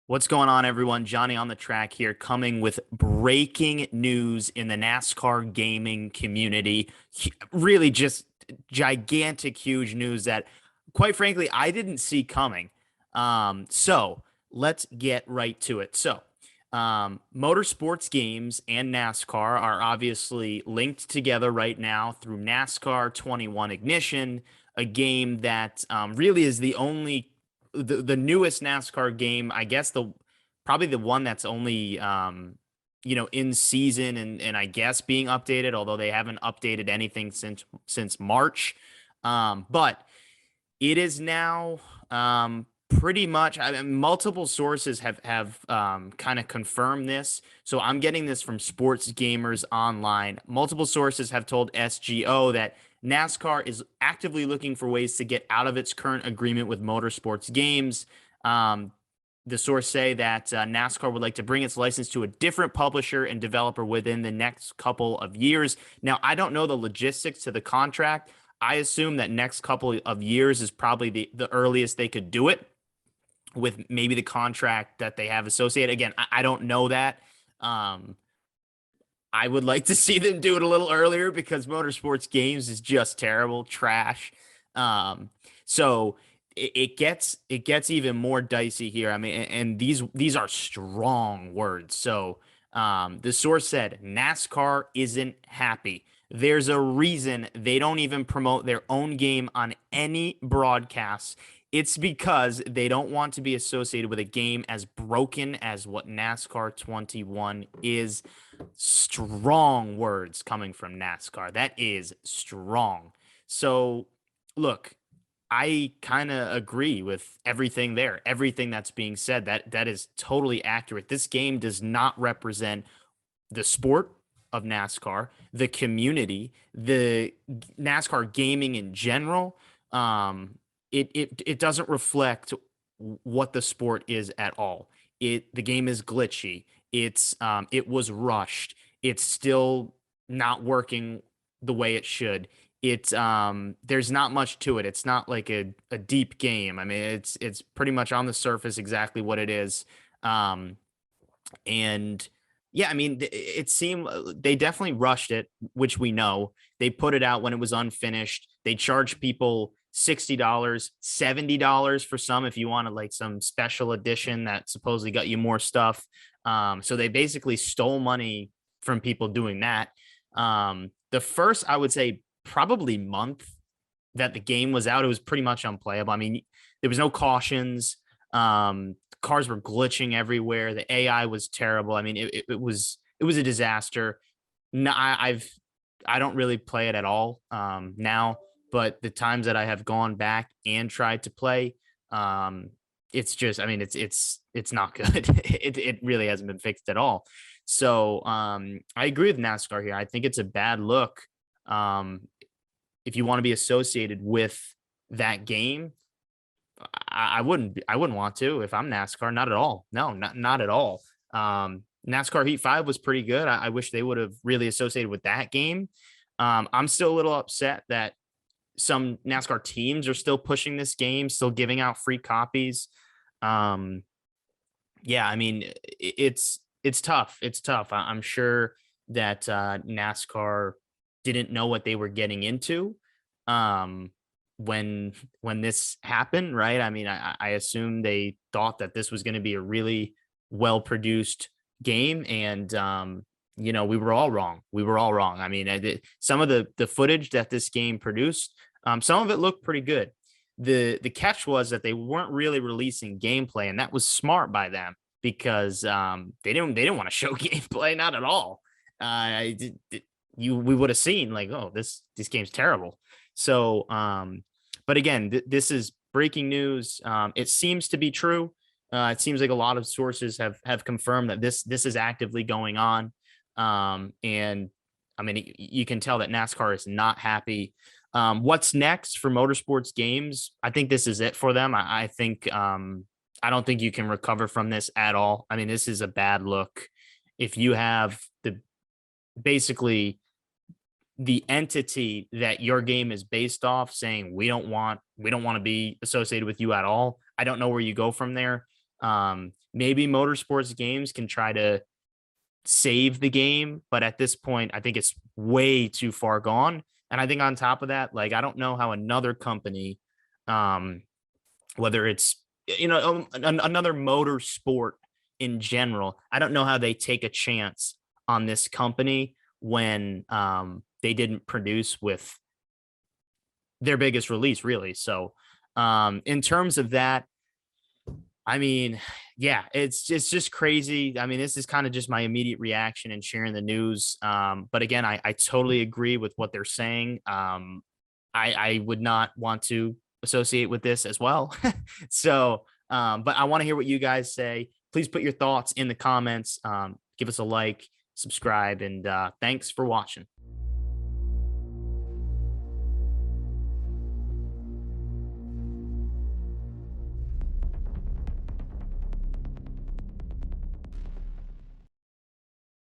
What's going on, everyone? Johnny on the track here, coming with breaking news in the NASCAR gaming community. Really, just gigantic, huge news that, quite frankly, I didn't see coming. So let's get right to it. Motorsports games and NASCAR are obviously linked together right now through NASCAR 21 Ignition, a game that really is the newest NASCAR game, I guess probably the one that's only in season and I guess being updated, although they haven't updated anything since March. But it is now pretty much. I mean, multiple sources have kind of confirmed this. So I'm getting this from Sports Gamers Online. Multiple sources have told SGO that NASCAR is actively looking for ways to get out of its current agreement with Motorsports Games. The source say that NASCAR would like to bring its license to a different publisher and developer within the next couple of years. Now, I don't know the logistics to the contract. I assume that next couple of years is probably the earliest they could do it with maybe the contract that they have associated. Again, I don't know that. Um, I would like to see them do it a little earlier because Motorsports Games is just terrible, trash. Um, so it gets even more dicey here. I mean, and these are strong words. So the source said NASCAR isn't happy. There's a reason they don't even promote their own game on any broadcasts. It's because they don't want to be associated with a game as broken as what NASCAR 21 is. Strong words coming from NASCAR. That is strong. So, look, I kind of agree with everything there. Everything that's being said, that is totally accurate. This game does not represent the sport of NASCAR, the community, the NASCAR gaming in general. It doesn't reflect what the sport is at all. The game is glitchy. It was rushed. It's still not working the way it should. There's not much to it. It's not like a deep game. I mean, it's pretty much on the surface exactly what it is. Um, and yeah, I mean, it seemed they definitely rushed it, which we know. They put it out when it was unfinished. They charged people $60, $70 for some if you wanted like some special edition that supposedly got you more stuff. So they basically stole money from people doing that. The first, I would say, probably month that the game was out, it was pretty much unplayable. I mean, there was no cautions. Cars were glitching everywhere. The AI was terrible. I mean, it was a disaster. No, I don't really play it at all now, but the times that I have gone back and tried to play, it's just, I mean, it's not good. It really hasn't been fixed at all. So I agree with NASCAR here. I think it's a bad look. Um, if you want to be associated with that game, I wouldn't want to if I'm NASCAR. Not at all. No, not at all. NASCAR Heat 5 was pretty good. I wish they would have really associated with that game. I'm still a little upset that some NASCAR teams are still pushing this game, still giving out free copies. Um, yeah, I mean, it's tough. It's tough. I'm sure that NASCAR didn't know what they were getting into um, when this happened, right? I mean, I assume they thought that this was going to be a really well produced game, and we were all wrong. We were all wrong. I mean, some of the footage that this game produced, some of it looked pretty good. The catch was that they weren't really releasing gameplay, and that was smart by them because they didn't want to show gameplay, not at all. We would have seen like, oh, this game's terrible. So, but again, this is breaking news. It seems to be true. It seems like a lot of sources have confirmed that this is actively going on. And I mean, you can tell that NASCAR is not happy. What's next for Motorsports Games? I think this is it for them. I think I don't think you can recover from this at all. I mean, this is a bad look. If you have basically the entity that your game is based off saying we don't want to be associated with you at all, I don't know where you go from there. Maybe Motorsports games can try to save the game, but at this point, I think it's way too far gone. And I think on top of that, like I don't know how another company, um, whether it's another motorsport in general, I don't know how they take a chance on this company when they didn't produce with their biggest release, really. So, in terms of that, I mean, yeah, it's just crazy. I mean, this is kind of just my immediate reaction and sharing the news. But again, I totally agree with what they're saying. I would not want to associate with this as well. So, but I want to hear what you guys say. Please put your thoughts in the comments. Give us a like, subscribe, and thanks for watching.